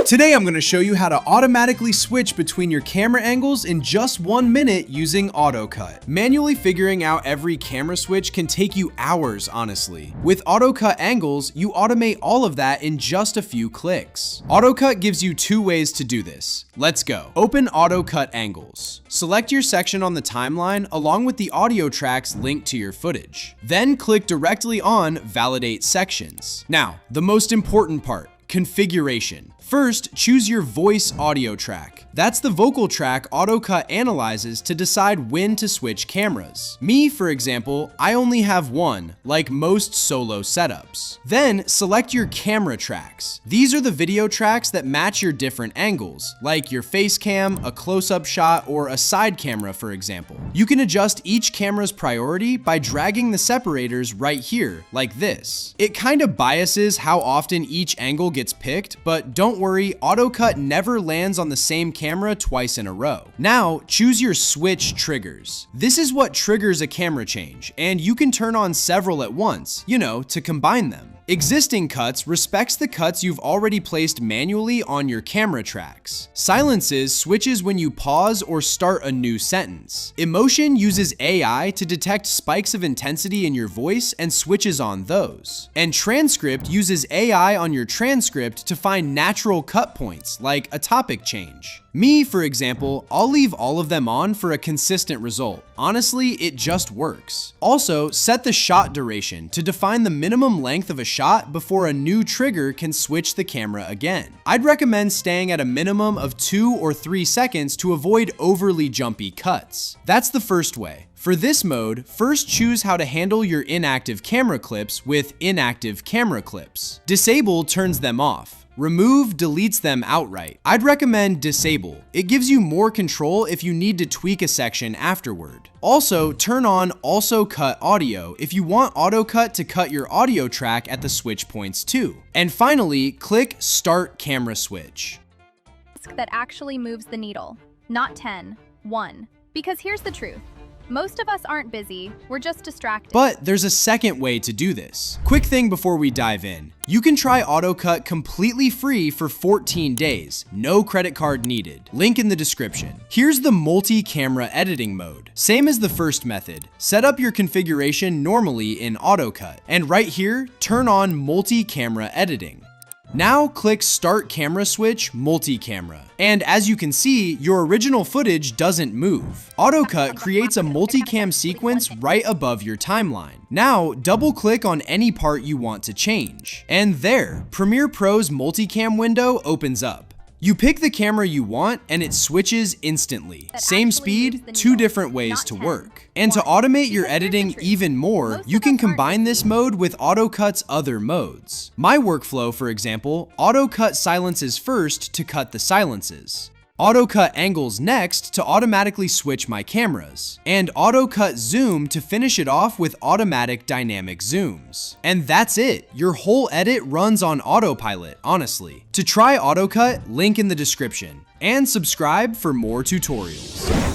Today I'm going to show you how to automatically switch between your camera angles in just 1 minute using AutoCut. Manually figuring out every camera switch can take you hours, honestly. With AutoCut Angles, you automate all of that in just a few clicks. AutoCut gives you 2 ways to do this. Let's go. Open AutoCut Angles. Select your section on the timeline along with the audio tracks linked to your footage. Then click directly on Validate Sections. Now, the most important part. Configuration. First, choose your voice audio track. That's the vocal track AutoCut analyzes to decide when to switch cameras. Me, for example, I only have one, like most solo setups. Then, select your camera tracks. These are the video tracks that match your different angles, like your face cam, a close-up shot, or a side camera, for example. You can adjust each camera's priority by dragging the separators right here, like this. It kind of biases how often each angle gets picked, but don't worry, AutoCut never lands on the same camera twice in a row. Now, choose your switch triggers. This is what triggers a camera change, and you can turn on several at once, to combine them. Existing cuts respects the cuts you've already placed manually on your camera tracks. Silences switches when you pause or start a new sentence. Emotion uses AI to detect spikes of intensity in your voice and switches on those. And transcript uses AI on your transcript to find natural cut points, like a topic change. Me, for example, I'll leave all of them on for a consistent result. Honestly, it just works. Also, set the shot duration to define the minimum length of a shot before a new trigger can switch the camera again. I'd recommend staying at a minimum of 2 or 3 seconds to avoid overly jumpy cuts. That's the first way. For this mode, first choose how to handle your inactive camera clips with inactive camera clips. Disable turns them off. Remove deletes them outright. I'd recommend disable. It gives you more control if you need to tweak a section afterward. Also, turn on Also Cut Audio if you want AutoCut to cut your audio track at the switch points too. And finally, click Start Camera Switch. That actually moves the needle, not 10, 1. Because here's the truth. Most of us aren't busy, we're just distracted. But there's a second way to do this. Quick thing before we dive in. You can try AutoCut completely free for 14 days, no credit card needed. Link in the description. Here's the multi-camera editing mode. Same as the first method. Set up your configuration normally in AutoCut. And right here, turn on multi-camera editing. Now click Start Camera Switch Multi-Camera. And as you can see, your original footage doesn't move. AutoCut creates a multicam sequence right above your timeline. Now, double-click on any part you want to change. And there, Premiere Pro's multicam window opens up. You pick the camera you want and it switches instantly. Same speed, 2 different ways to work. And to automate your editing even more, you can combine this mode with AutoCut's other modes. My workflow, for example, AutoCut silences first to cut the silences. AutoCut Angles next to automatically switch my cameras, and AutoCut Zoom to finish it off with automatic dynamic zooms. And that's it, your whole edit runs on autopilot, honestly. To try AutoCut, link in the description, and subscribe for more tutorials.